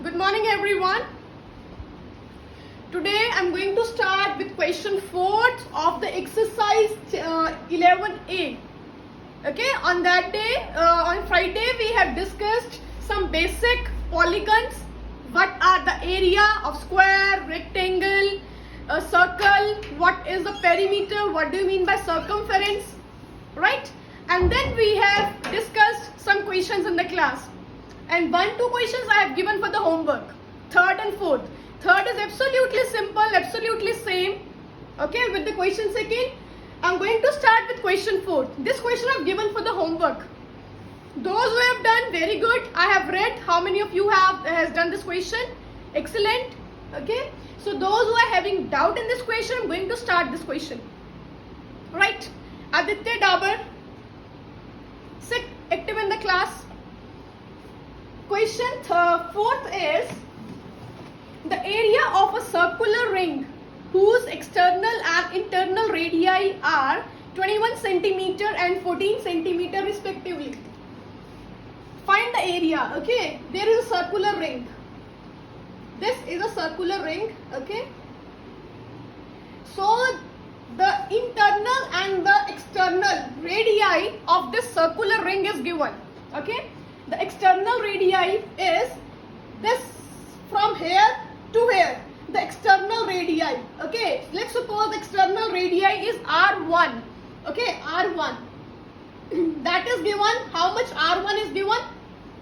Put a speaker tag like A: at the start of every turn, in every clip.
A: Good morning everyone. Today I'm going to start with question 4 of the exercise 11A. Okay, on that day, on Friday we have discussed some basic polygons. What are the area of square, rectangle, a circle, what is the perimeter, what do you mean by circumference, right? And then we have discussed some questions in the class. And 1-2 questions I have given for the homework. Third and fourth. Third is absolutely simple, absolutely same. Okay, with the question second. I'm going to start with question 4. This question I've given for the homework. Those who have done, very good. I have read. How many of you has done this question? Excellent. Okay. So those who are having doubt in this question, I'm going to start this question. Right. Aditya Dabar. Sit active in the class. Question 4th is the area of a circular ring whose external and internal radii are 21 centimeter and 14 centimeter respectively. Find the area. Okay, there is a circular ring. This is a circular ring. Okay, so the internal and the external radii of this circular ring is given. Okay, the external radii is this from here to here, the external radii. Okay, let's suppose the external radii is R1. Okay, R1. That is given. How much R1 is given?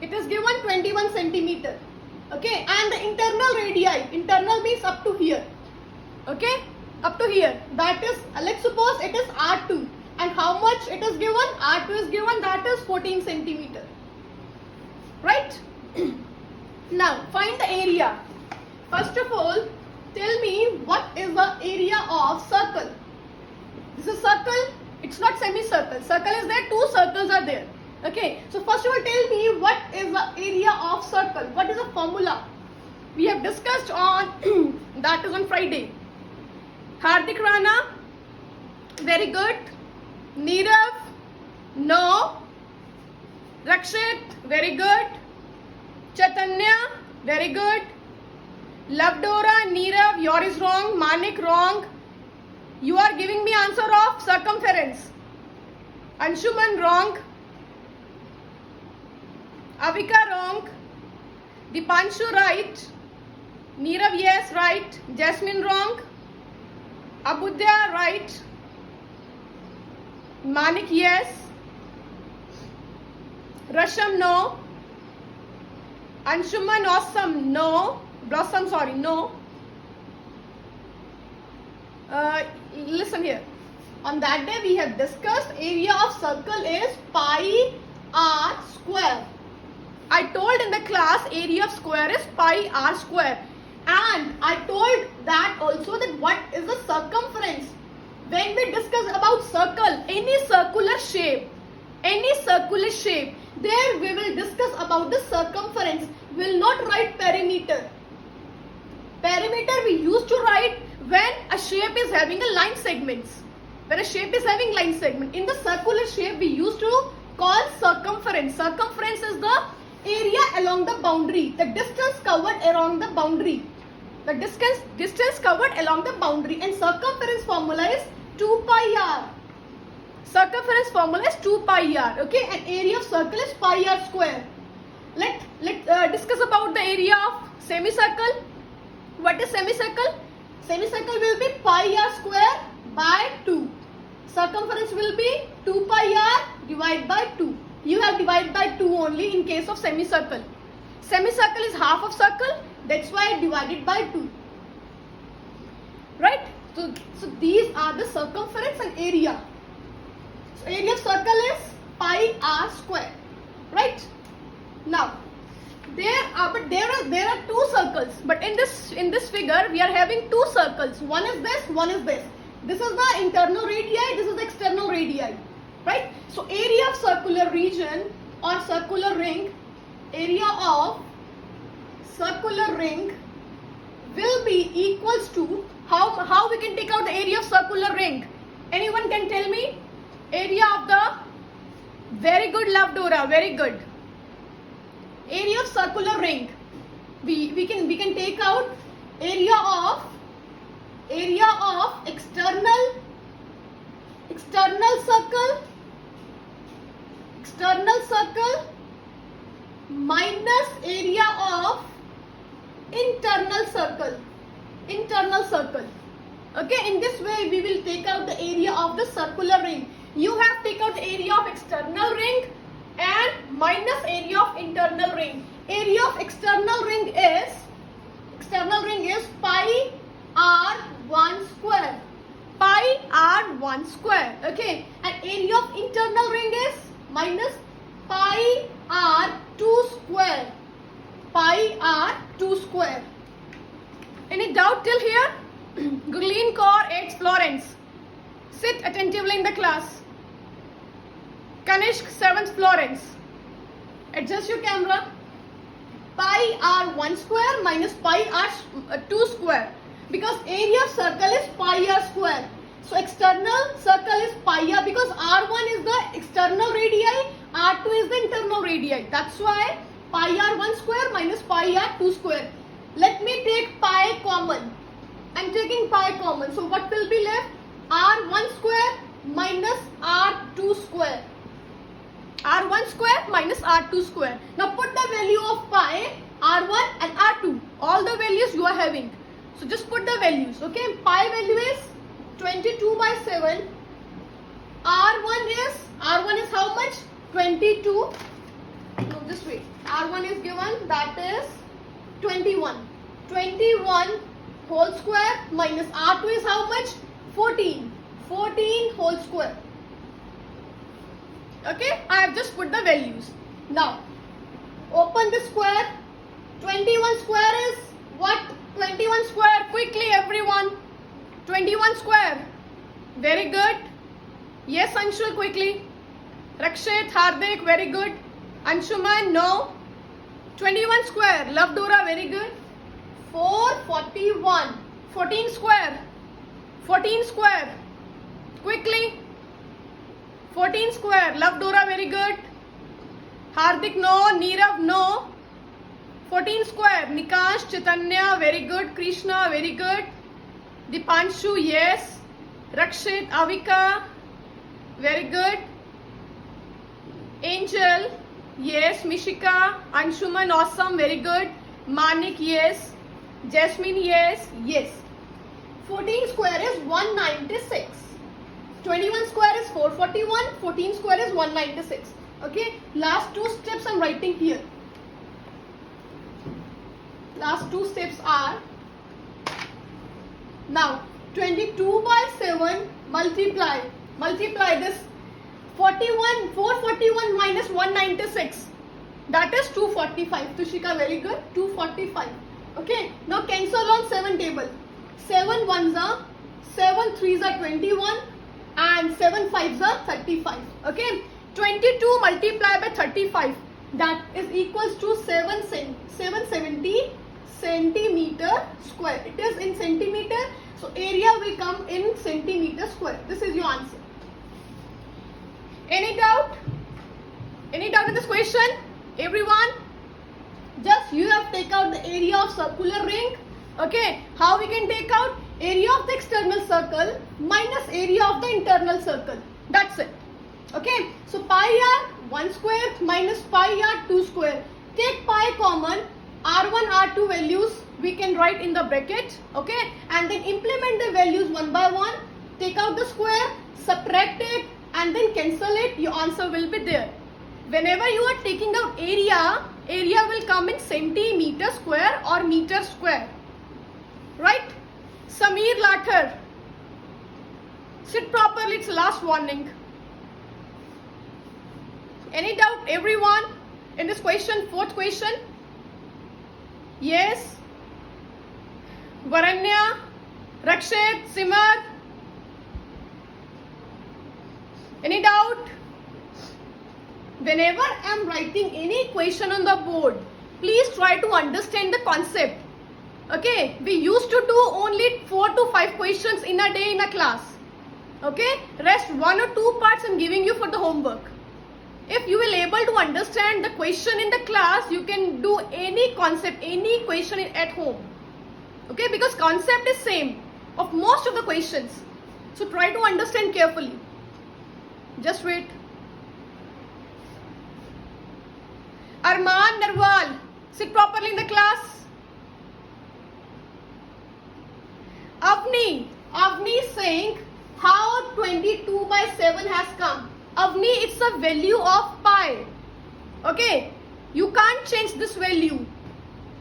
A: It is given 21 centimeter. Okay, and the internal radii, internal means up to here. Okay, up to here. That is, let's suppose it is R2. And how much it is given? R2 is given, that is 14 centimeter. Right? Now, find the area. First of all, tell me what is the area of circle. This is circle. It's not semicircle. Circle is there. 2 circles are there. Okay. So first of all, tell me what is the area of circle. What is the formula? We have discussed on that is on Friday. Hardik Rana. Very good. Neerav. No. Rakshit. Very good. Chaitanya. Very good. Lavdora, Neerav, yours is wrong. Manik, wrong. You are giving me answer of circumference. Anshuman, wrong. Avika, wrong. Dipanshu, right. Neerav, yes, right. Jasmine, wrong. Abudya, right. Manik, yes. Rasham, no. Anshuman, awesome, no. Blossom, sorry, no. Listen here. On that day we have discussed area of circle is pi r square. I told in the class area of square is pi r square. And I told that also that what is the circumference. When we discuss about circle, any circular shape, there we will discuss about the circumference. We will not write perimeter. Perimeter we used to write when a shape is having a line segments. When a shape is having line segment. In the circular shape we used to call circumference. Circumference is the area along the boundary. The distance covered along the boundary. The distance covered along the boundary. And circumference formula is 2 pi r. Circumference formula is 2 pi r. Okay, and area of circle is pi r square. Let's discuss about the area of semicircle. What is semicircle? Semicircle will be pi r square by 2. Circumference will be 2 pi r divided by 2. You have divided by 2 only in case of semicircle. Semicircle is half of circle. That's why I divided by 2. Right? So these are the circumference and area. So area of circle is pi r square. Right? Now, there are 2 circles, but in this figure we are having 2 circles. One is this, one is this. This is the internal radii, this is the external radii, right? So area of circular region or circular ring, area of circular ring will be equals to how we can take out the area of circular ring. Anyone can tell me? Area of the, very good Lavdora, very good. Area of circular ring. we can take out area of external circle minus area of internal circle. Okay, in this way we will take out the area of the circular ring. You have take out the area of external ring and minus area of internal ring. Area of external ring is pi r1 square. Pi r1 square. Okay, and area of internal ring is minus pi r2 square. Pi r2 square. Any doubt till here? Gurleen Kaur 8th Florence. Sit attentively in the class. Kanishk 7th Florence. Adjust your camera. Pi r1 square minus pi r2 square. Because area of circle is pi r square. So external circle is pi r, because r1 is the external radii, r2 is the internal radii. That's why pi r1 square minus pi r2 square. Let me take pi common. I'm taking pi common. So what will be left? R1 square minus R2 square. R1 square minus R2 square. Now put the value of pi, R1 and R2. All the values you are having. So just put the values. Okay. Pi value is 22 by 7. R1 is how much? 22. No, this way. R1 is given, that is 21. 21 whole square minus R2 is how much? 14. 14 whole square. Okay, I have just put the values. Now, open the square. 21 square is what? 21 square. Quickly everyone. 21 square. Very good. Yes, Anshul, quickly. Rakshit, Hardik, very good. Anshuman, no. 21 square. Lavdora, very good. 441. 14 square. 14 square. Quickly. 14 square. Lavdora, very good. Hardik, no. Neerav, no. 14 square. Nikash, Chaitanya, very good. Krishna, very good. Dipanshu, yes. Rakshit, Avika, very good. Angel, yes. Mishika, Anshuman, awesome, very good. Manik, yes. Jasmine, yes. Yes. 14 square is 196. 21 square is 441. 14 square is 196. Okay. Last two steps I'm writing here. Last two steps are, now 22 by 7 multiply this 441 minus 196, that is 245. Tushika, very good. 245. Okay, now cancel on 7 table. 7 ones are 7 threes are 21 and 7 fives are 35. Okay, 22 multiplied by 35, that is equals to 770 centimeter square. It is in centimeter, so area will come in centimeter square. This is your answer. Any doubt? Any doubt in this question? Everyone? Just you have take out the area of circular ring. Okay, how we can take out? Area of the external circle minus area of the internal circle. That's it. Okay, so pi r1 square minus pi r2 square. Take pi common. R1, R2 values we can write in the bracket. Okay, and then implement the values one by one. Take out the square, subtract it, and then cancel it. Your answer will be there. Whenever you are taking out area will come in centimeter square or meter square. Right? Sameer Lathar, sit properly, it's last warning. Any doubt, everyone, in this question, fourth question? Yes? Varanya, Rakshit, Simar? Any doubt? Whenever I am writing any question on the board, please try to understand the concept. Okay, we used to do only 4 to 5 questions in a day in a class. Okay, rest 1 or 2 parts I am giving you for the homework. if you will able to understand the question in the class, you can do any concept, any question at home. Okay, because concept is same of most of the questions. So try to understand carefully. Just wait. Arman Narwal, sit properly in the class. Avni is saying how 22 by 7 has come. Avni, it's a value of pi. Okay, you can't change this value.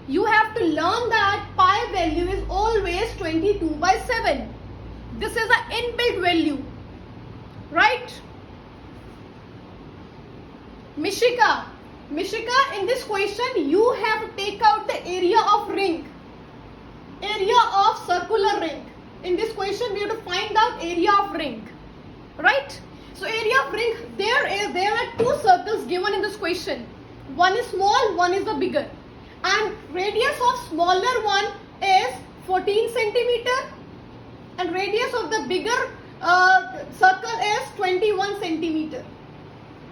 A: You have to learn that pi value is always 22 by 7. This is an inbuilt value, right? Mishika, in this question you have to take out the area of ring, area of circular ring. In this question we have to find out area of ring, right? So area of ring, there are two circles given in this question. One is small, one is the bigger, and radius of smaller one is 14 centimeter and radius of the bigger circle is 21 centimeter.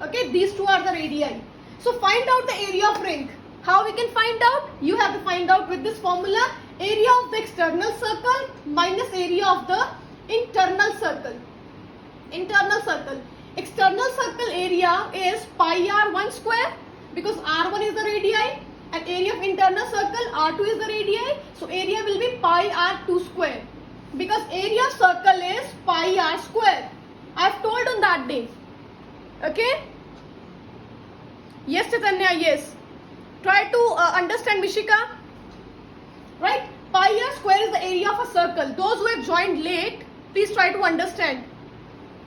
A: Okay, these two are the radii. So find out the area of ring. How we can find out? You have to find out with this formula, area of the external circle minus area of the internal circle. External circle area is pi r1 square because r1 is the radii, and area of internal circle r2 is the radii. So area will be pi r2 square because area of circle is pi r square. I have told on that day. Okay? Yes, Chaitanya, yes. Try to understand, Mishika. Right? Pi r square is the area of a circle. Those who have joined late, please try to understand.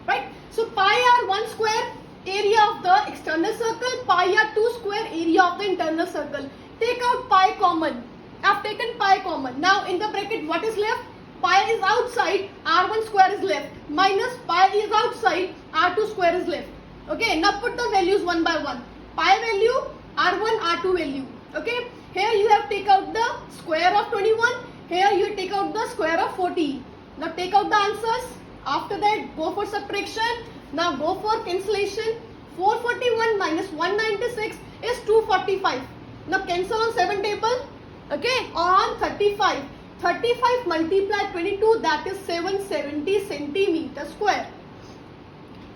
A: Right? So pi r1 square, area of the external circle, pi r2 square, area of the internal circle. Take out pi common. I have taken pi common. Now in the bracket, what is left? Pi is outside, r1 square is left. Minus pi is outside, r2 square is left. Okay, now put the values one by one. Pi value, r1, r2 value. Okay, here you have take out the square of 21. Here you take out the square of 40. Now take out the answers. After that, go for subtraction. Now go for cancellation. 441 minus 196 is 245. Now cancel on 7 table. Okay, on 35. 35 multiplied 22, that is 770 centimeter square.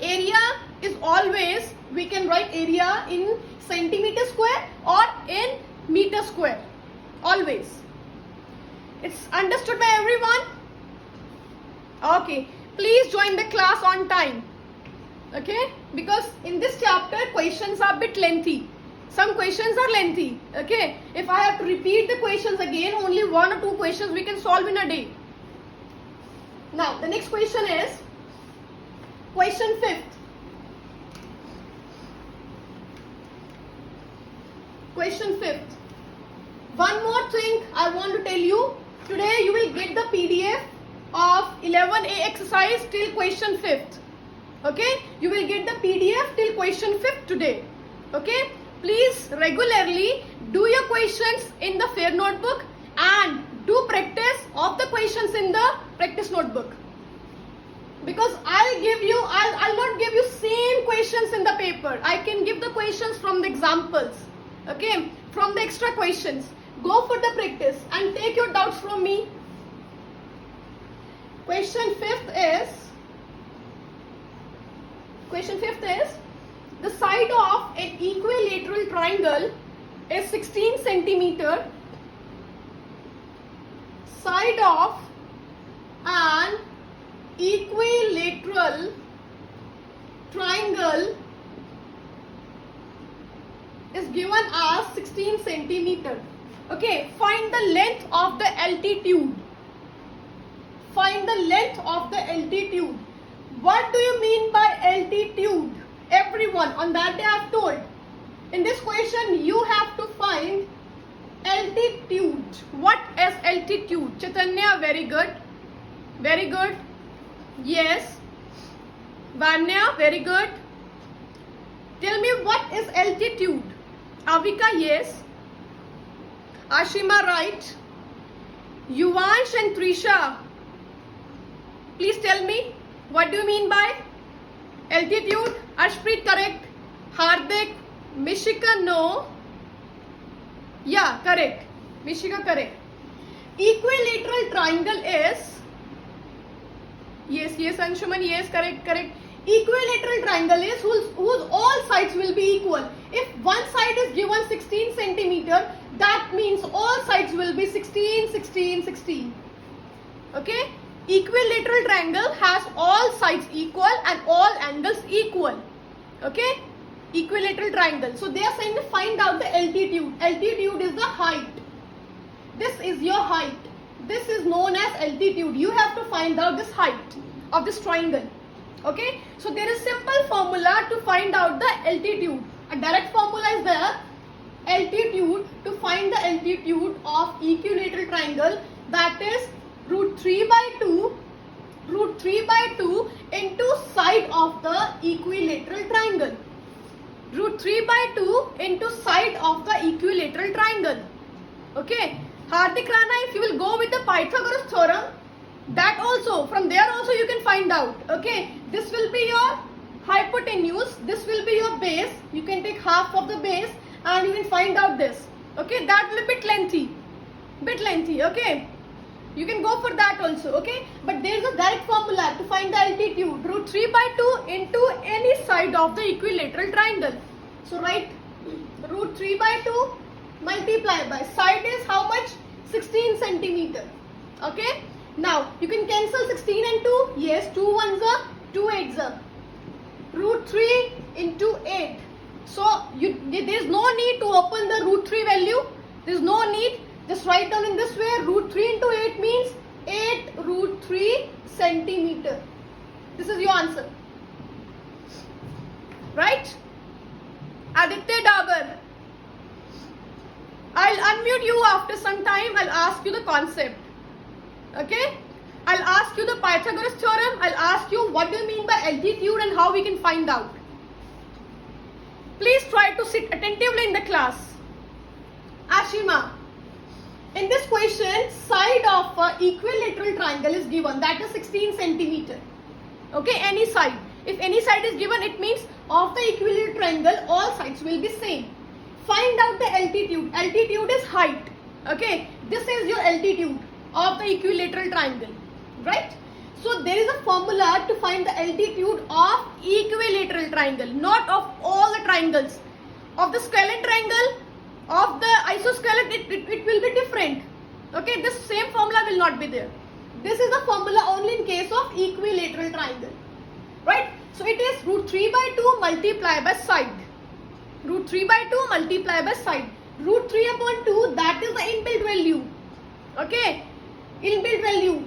A: Area is always, we can write area in centimeter square or in meter square. Always. It's understood by everyone? Okay. Please join the class on time. Okay? Because in this chapter, questions are a bit lengthy. Some questions are lengthy. Okay? If I have to repeat the questions again, only 1 or 2 questions we can solve in a day. Now, the next question is question 5th. Question 5th. One more thing I want to tell you. Today you will get the PDF of 11A exercise till question 5th. Okay? You will get the PDF till question 5th today. Okay? Please regularly do your questions in the fair notebook and do practice of the questions in the practice notebook. Because I'll not give you same questions in the paper. I can give the questions from the examples. Okay? From the extra questions. Go for the practice and take your doubts from me. Question 5th is the side of an equilateral triangle is 16 centimeter. Side of an equilateral triangle is given as 16 centimeter. Okay, find the length of the altitude. Find the length of the altitude. What do you mean by altitude? Everyone, on that day I have told. In this question, you have to find altitude. What is altitude? Chaitanya, very good. Very good. Yes. Vanya, very good. Tell me what is altitude? Avika, yes. Ashima, right. Yuvansh and Trisha, please tell me what do you mean by altitude? Ashpreet, correct. Hardik, Mishika, no. Yeah, correct. Mishika, correct. Equilateral triangle is, yes, Anshuman, yes, correct. Equilateral triangle is whose all sides will be equal. If one side is given 16 centimeter, that means all sides will be 16, 16, 16. Okay? Equilateral triangle has all sides equal and all angles equal. Okay? Equilateral triangle. So they are saying to find out the altitude. Altitude is the height. This is your height. This is known as altitude. You have to find out this height of this triangle. Okay? So there is simple formula to find out the altitude. A direct formula is there. Altitude, to find the altitude of equilateral triangle, that is root 3 by 2 into side of the equilateral triangle. Root 3 by 2 into side of the equilateral triangle. Okay. Hardik Rana, if you will go with the Pythagoras theorem, that also, from there also you can find out. Okay. This will be your hypotenuse. This will be your base. You can take half of the base and you can find out this. Okay. That will be bit lengthy. Okay. You can go for that also. Okay. But there is a direct formula to find the altitude. Root 3 by 2 into any side of the equilateral triangle. So write root 3 by 2 multiply by side is how much? 16 centimeter. Okay. Now you can cancel 16 and 2. Yes, 2 ones are 2 8s are. Root 3 into 8. So there is no need to open the root 3 value. There is no need. Just write down in this way. Root 3 into 8 means 8 root 3 centimeter. This is your answer. Right? Aditya Dabar. I'll unmute you after some time. I'll ask you the concept. Okay? I'll ask you the Pythagoras theorem. I'll ask you what do you mean by altitude and how we can find out. Please try to sit attentively in the class. Ashima. In this question, side of equilateral triangle is given, that is 16 centimeter. Okay, any side. If any side is given, it means of the equilateral triangle, all sides will be same. Find out the altitude. Altitude is height. Okay, this is your altitude of the equilateral triangle. Right? So there is a formula to find the altitude of equilateral triangle, not of all the triangles. Of the scalar triangle, of the isosceles, it will be different. Okay, this same formula will not be there. This is the formula only in case of equilateral triangle. Right? So it is root 3 by 2 multiply by side. Root 3 by 2 multiply by side. Root 3 upon 2, that is the inbuilt value. Okay? Inbuilt value.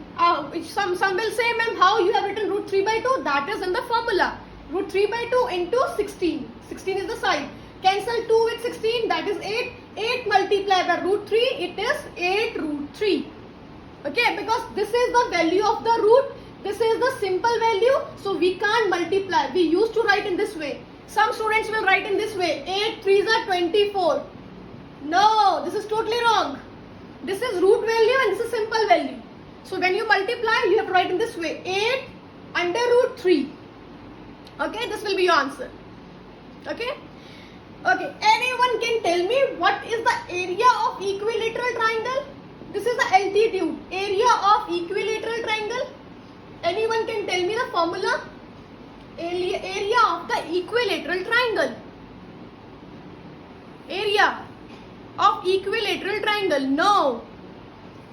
A: Some will say, ma'am, how you have written root 3 by 2? That is in the formula. Root 3 by 2 into 16. 16 is the side. Cancel 2 with 16, that is 8. 8 multiplied by root 3, it is 8 root 3. Okay, because this is the value of the root. This is the simple value. So we can't multiply. We used to write in this way. Some students will write in this way. 8 3s are 24. No, this is totally wrong. This is root value and this is simple value. So when you multiply, you have to write in this way. 8 under root 3. Okay, this will be your answer. Okay. Okay, anyone can tell me what is the area of equilateral triangle? This is the altitude. Area of equilateral triangle. Anyone can tell me the formula? Area of the equilateral triangle. Area of equilateral triangle. No.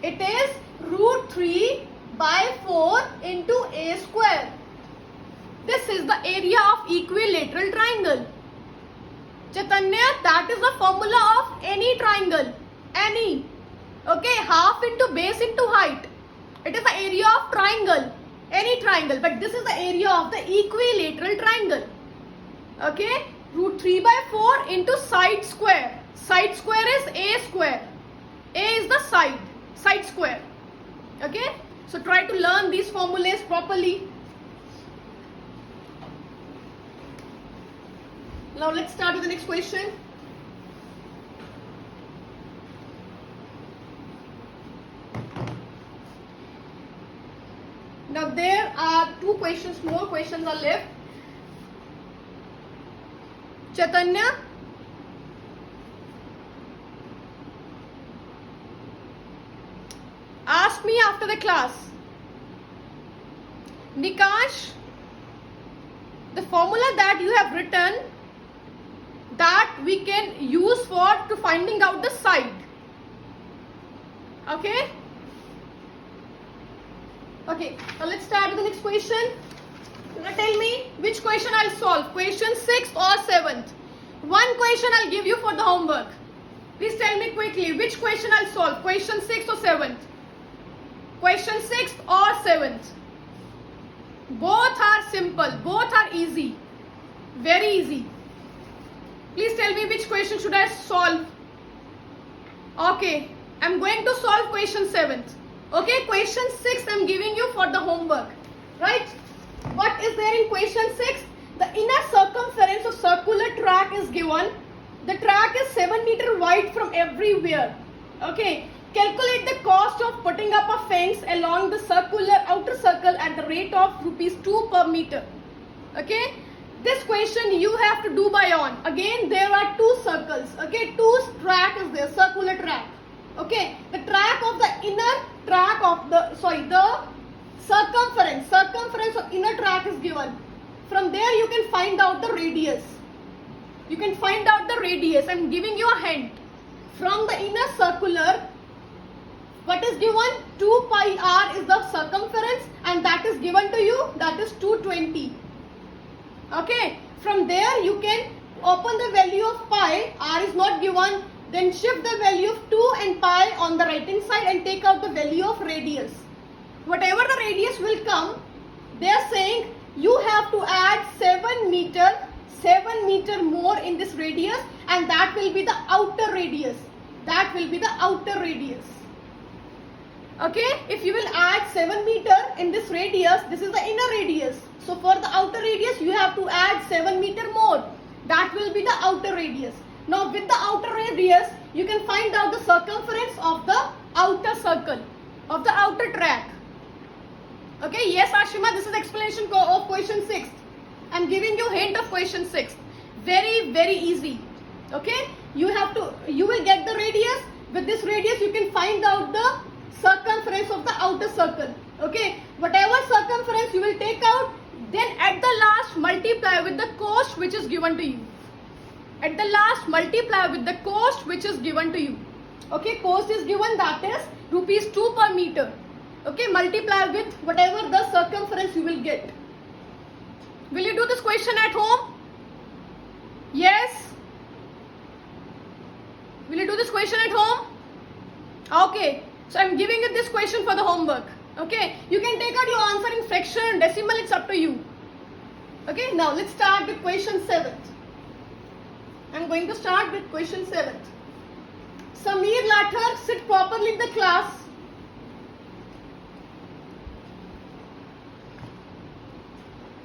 A: It is root 3 by 4 into a square. This is the area of equilateral triangle. Chaitanya, that is the formula of any triangle. Any. Okay, half into base into height. It is the area of triangle. Any triangle. But this is the area of the equilateral triangle. Okay. Root 3 by 4 into side square. Side square is a square. A is the side. Side square. Okay. So try to learn these formulas properly. Now let's start with the next question. Now there are more questions are left. Chaitanya? Ask me after the class. Nikash, the formula that you have written, that we can use for to finding out the side. Okay? Okay, now let's start with the next question. Now tell me which question I'll solve, question 6th or 7th. One question I'll give you for the homework. Please tell me quickly which question I'll solve, question 6th or 7th. Question 6th or 7th. Both are simple, both are easy, very easy. Please tell me which question should I solve. Okay, I'm going to solve question 7th. Okay, question 6th I'm giving you for the homework. Right? What is there in question 6? The inner circumference of circular track is given. The track is 7 meter wide from everywhere. Okay. Calculate the cost of putting up a fence along the circular outer circle at the rate of ₹2 per meter. Okay. This question you have to do by on. Again, there are two circles. Okay. Two track is there. Circular track. Okay. The track of the inner track of the circumference of inner track is given. From there you can find out the radius. You can find out the radius. I'm giving you a hint. From the inner circular, what is given? 2 pi r is the circumference, and that is given to you. That is 220. Okay. From there you can open the value of pi. R is not given. Then shift the value of 2 and pi on the right hand side and take out the value of radius. Whatever the radius will come, they are saying you have to add 7 meter more in this radius, and that will be the outer radius. That will be the outer radius. Okay, if you will add 7 meter in this radius, this is the inner radius. So for the outer radius, you have to add 7 meter more. That will be the outer radius. Now with the outer radius, you can find out the circumference of the outer circle, of the outer track. Okay, yes Ashima, this is the explanation of question 6. I'm giving you hint of question 6. Very, very easy. Okay, you will get the radius. With this radius, you can find out the circumference of the outer circle. Okay, whatever circumference you will take out, then at the last multiply with the cost which is given to you. At the last multiply with the cost which is given to you. Okay, cost is given, that is ₹2 per meter. Okay, multiply with whatever the circumference you will get. Will you do this question at home? Yes? Will you do this question at home? Okay. So I'm giving you this question for the homework. Okay. You can take out your answer in fraction and decimal. It's up to you. Okay. Now let's start with question 7th. I'm going to start with question 7th. Sameer Lathar, sit properly in the class.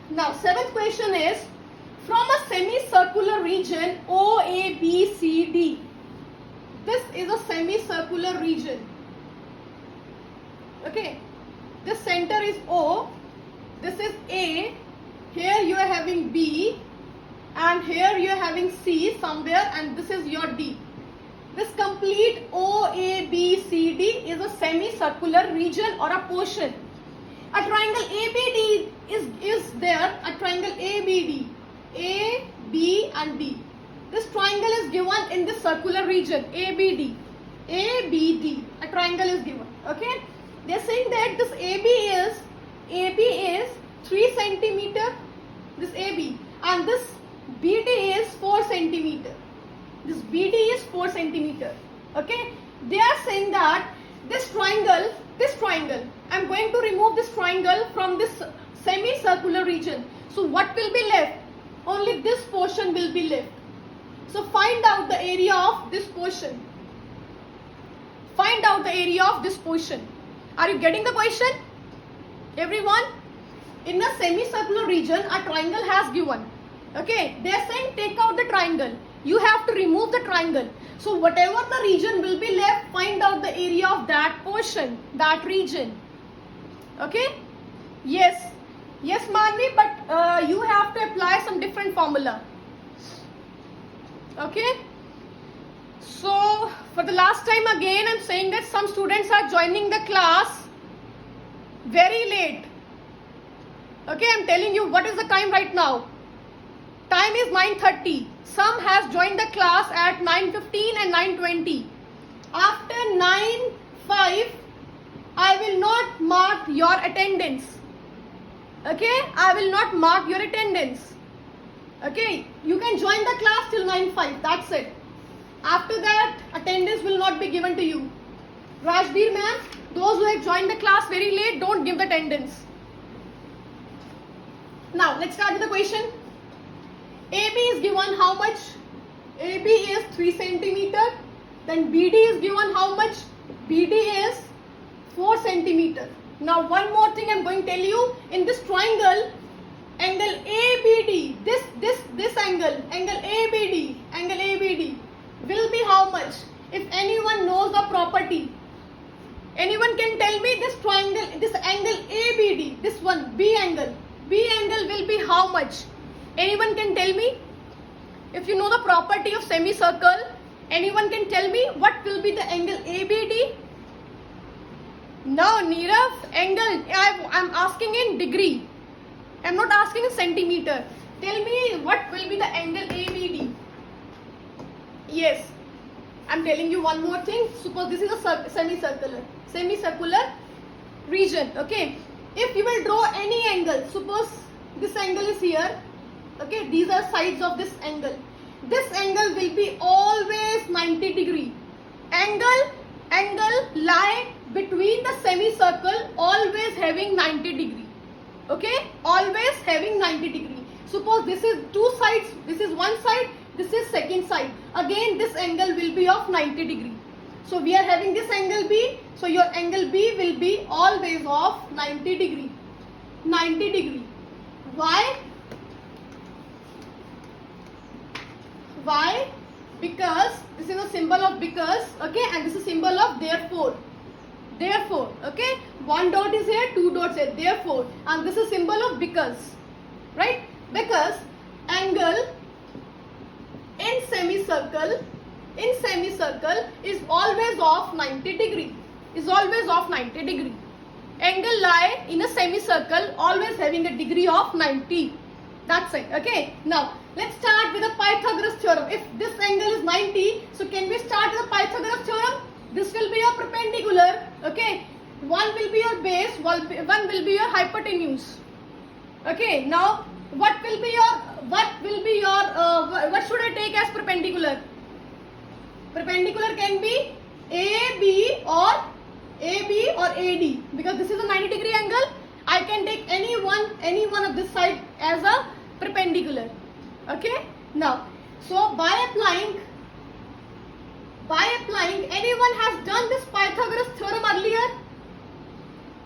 A: Now 7th question is, from a semicircular region OABCD. This is a semicircular region. Okay, this center is O, this is A, here you are having B, and here you are having C somewhere, and this is your D. This complete OABCD is a semicircular region or a portion. A triangle ABD is there, a triangle ABD, A, B and D. This triangle is given in this circular region, ABD, a triangle is given, okay. They are saying that this AB is 3 centimeter, this AB, and this BD is 4 centimeter. This BD is 4 centimeter. Okay. They are saying that this triangle, I'm going to remove this triangle from this semicircular region. So what will be left? Only this portion will be left. So find out the area of this portion. Find out the area of this portion. Are you getting the question? Everyone? In a semicircular region, a triangle has given. Okay, they are saying take out the triangle. You have to remove the triangle. So whatever the region will be left, find out the area of that portion, that region. Okay? Yes, Manvi, but you have to apply some different formula. Okay. So for the last time again, I'm saying that some students are joining the class very late. Okay, I'm telling you what is the time right now. Time is 9:30. Some has joined the class at 9:15 and 9:20. After 9:05, I will not mark your attendance. Okay, I will not mark your attendance. Okay, you can join the class till 9:05. That's it. After that, attendance will not be given to you. Rajbir ma'am, those who have joined the class very late, don't give the attendance. Now, let's start with the question. AB is given how much? AB is 3 centimeter. Then BD is given how much? BD is 4 centimeter. Now, one more thing I'm going to tell you. In this triangle, angle ABD, this angle ABD will be how much? If anyone knows the property, anyone can tell me this triangle, this angle ABD, this one B angle will be how much? Anyone can tell me? If you know the property of semicircle, anyone can tell me what will be the angle ABD? No, Nirav, angle, I'm asking in degree. I'm not asking in centimeter. Tell me what will be the angle ABD? Yes, I'm telling you one more thing. Suppose this is a semicircular region. Okay, if you will draw any angle, suppose this angle is here. Okay, these are sides of this angle. This angle will be always 90 degree. Angle lie between the semicircle, always having 90 degree. Okay, always having 90 degree. Suppose this is two sides, this is one side, this is second side. Again, this angle will be of 90 degree. So we are having this angle B. So your angle B will be always of 90 degree. 90 degree. Why? Why? Because this is a symbol of because, okay, and this is a symbol of therefore. Therefore, okay, one dot is here, two dots here, therefore, and this is symbol of because, right? Because angle in semicircle is always of 90 degree. Is always of 90 degree. Angle lie in a semicircle, always having a degree of 90. That's it. Okay. Now let's start with the Pythagoras theorem. If this angle is 90, so can we start with the Pythagoras theorem? This will be your perpendicular. Okay. One will be your base. One will be your hypotenuse. Okay. Now what should I take as perpendicular? Perpendicular can be AB or AD, because this is a 90 degree angle. I can take any one of this side as a perpendicular. Okay. Now, so by applying, anyone has done this Pythagoras theorem earlier?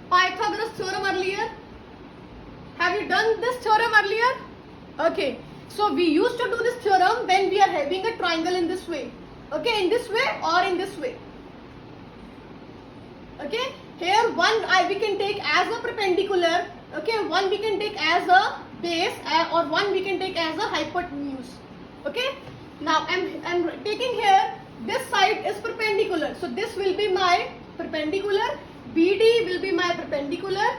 A: Pythagoras theorem earlier? Have you done this theorem earlier? Okay. So we used to do this theorem when we are having a triangle in this way. Okay, in this way or in this way. Okay, here one we can take as a perpendicular. Okay, one we can take as a base or one we can take as a hypotenuse. Okay, now I'm taking here, this side is perpendicular. So this will be my perpendicular. BD will be my perpendicular.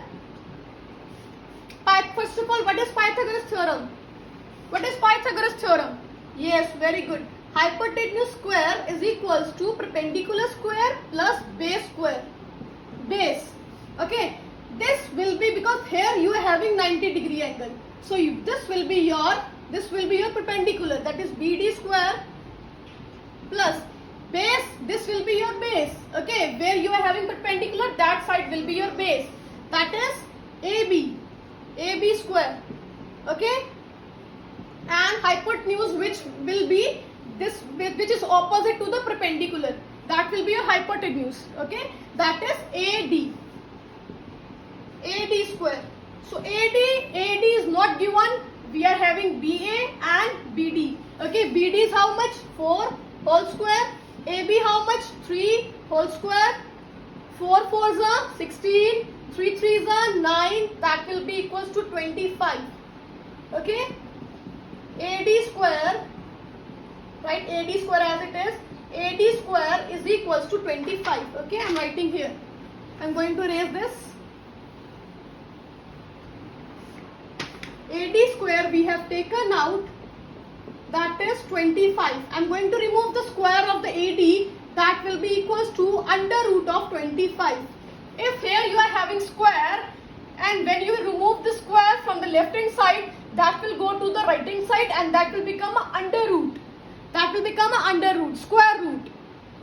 A: First of all, what is Pythagoras theorem? What is Pythagoras theorem? Yes, very good. Hypotenuse square is equals to perpendicular square plus base square. Base. Okay. This will be, because here you are having 90 degree angle. So this will be your perpendicular, that is BD square plus base. This will be your base. Okay. Where you are having perpendicular, that side will be your base. That is AB square. Okay. And hypotenuse, which will be this, which is opposite to the perpendicular, that will be a hypotenuse. Okay, that is AD square. So AD is not given. We are having BA and BD. Okay, BD is how much? 4 whole square. AB how much? 3 whole square. 4 4s are 16. 3 3s are 9. That will be equals to 25. Okay, AD square Write AD square as it is. AD square is equals to 25. Okay, I am writing here. I am going to erase this. AD square we have taken out, that is 25. I am going to remove the square of the AD, that will be equals to under root of 25. If here you are having square, and when you remove the square from the left hand side, that will go to the right hand side and that will become a under root. That will become a under root, square root.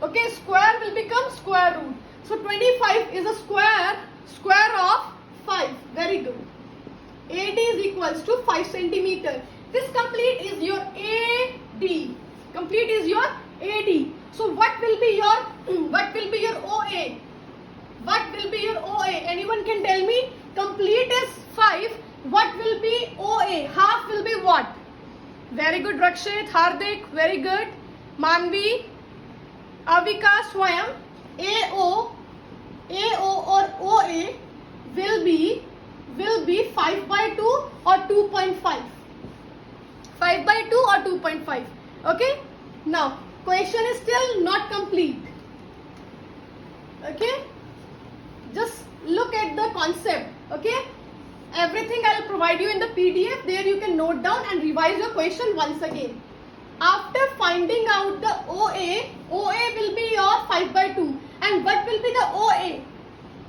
A: Okay, square will become square root. So 25 is a square of 5. Very good. AD is equals to 5 centimeter. This complete is your AD. Complete is your AD. So what will be your OA? What will be your OA? Anyone can tell me? Complete is 5. What will be OA? Half will be what? Very good, Rakshit, Hardik, very good. Manvi, Avika, Swayam. AO or OA will be 5 by 2 or 2.5. 5 by 2 or 2.5. Okay? Now, question is still not complete. Okay? Just look at the concept. Okay? Everything I will provide you in the PDF. There you can note down and revise your question once again. After finding out the OA will be your 5 by 2. And what will be the OA?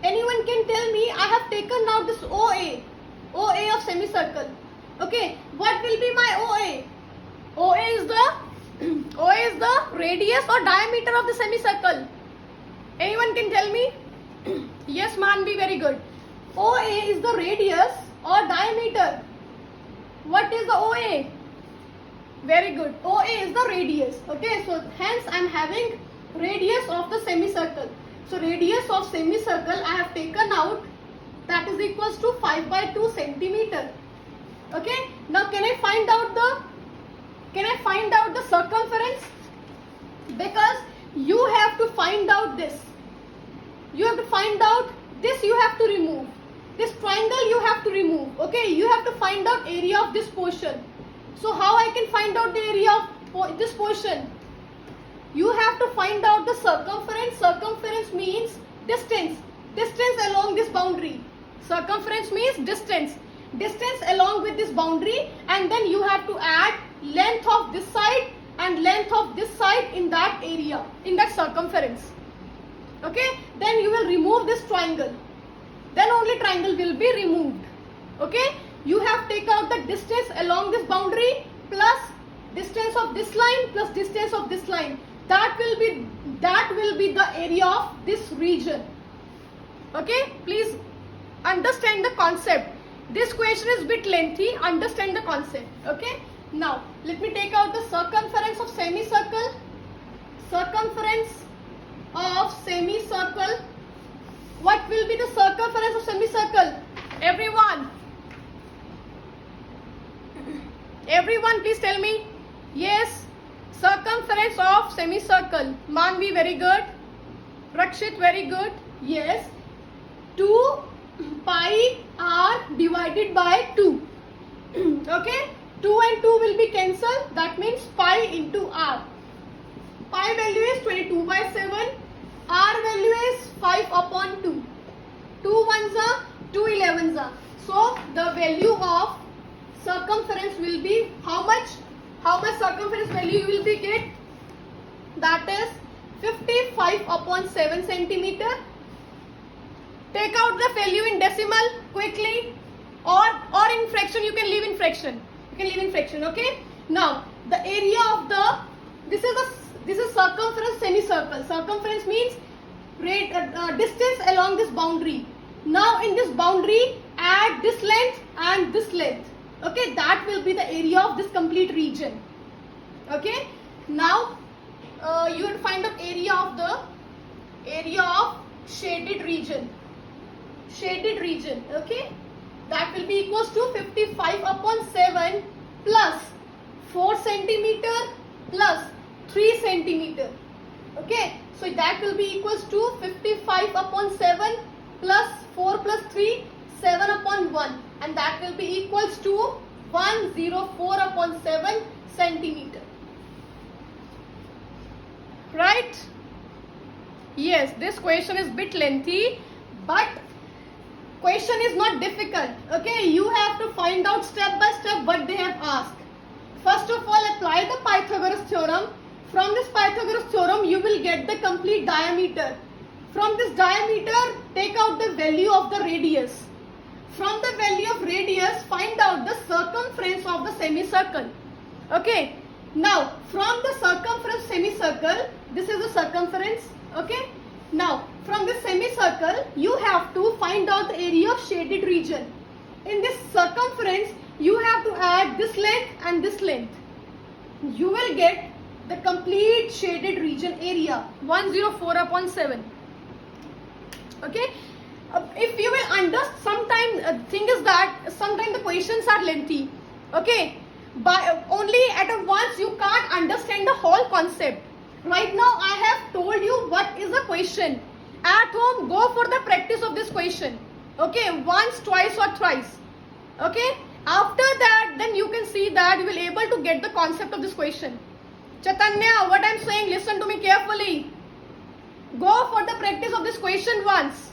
A: Anyone can tell me? I have taken out this OA of semicircle. Okay, what will be my OA? OA is the radius or diameter of the semicircle. Anyone can tell me? Yes, Manvi, very good. OA is the radius or diameter. What is the OA? Very good. OA is the radius. Okay, so hence I am having radius of the semicircle. So radius of semicircle I have taken out, that is equals to 5 by 2 centimeter. Okay, now can I find out the circumference? Because you have to find out this. You have to find out this, you have to remove. This triangle you have to remove. Okay, you have to find out area of this portion. So how I can find out the area of this portion? You have to find out the circumference. Circumference means distance. Distance along this boundary. Circumference means distance. Distance along with this boundary, and then you have to add length of this side and length of this side in that area, in that circumference. Okay, then you will remove this triangle. Then only triangle will be removed. Okay, you have to take out the distance along this boundary plus distance of this line plus distance of this line. That will be the area of this region. Okay, please understand the concept. This question is bit lengthy. Understand the concept. Okay, now let me take out the circumference of semicircle. Circumference of semicircle. What will be the circumference of semicircle? Everyone please tell me. Yes, circumference of semicircle. Manvi, very good. Rakshit, very good. Yes, 2 pi r divided by 2. Okay, 2 and 2 will be cancelled. That means pi into r. Pi value is 22 by 7. R value is 5 upon 2. 2 ones are 2 11s are. So the value of circumference will be how much? How much circumference value you will be get? That is 55 upon 7 centimeter. Take out the value in decimal quickly, or in fraction. You can leave in fraction. Okay. Now the area of the this is circumference semicircle. Circumference means distance along this boundary. Now in this boundary add this length and this length. Okay, that will be the area of this complete region. Okay. Now you will find out area of shaded region. Okay, that will be equals to 55 upon 7 plus 4 centimeter plus 3 centimeter. Okay, so that will be equals to 55 upon 7 plus 4 plus 3, 7 upon 1, and that will be equals to 104 upon 7 centimeter. right? Yes, this question is bit lengthy, but question is not difficult. Okay, you have to find out step by step what they have asked. First of all, apply the Pythagoras theorem. From this Pythagoras theorem, you will get the complete diameter. From this diameter, take out the value of the radius. From the value of radius, find out the circumference of the semicircle. Okay. Now, from the circumference semicircle, this is the circumference. Okay. Now, from the semicircle, you have to find out the area of shaded region. In this circumference, you have to add this length and this length. You will get the complete shaded region area, 104 upon 7. Okay. If you will understand, sometimes thing is that sometimes the questions are lengthy. Okay. By only at a once you can't understand the whole concept. Right now I have told you what is the question. At home, go for the practice of this question. Okay, once, twice or thrice. Okay. After that, then you can see that you will able to get the concept of this question. Chaitanya, what I am saying, listen to me carefully. Go for the practice of this question once.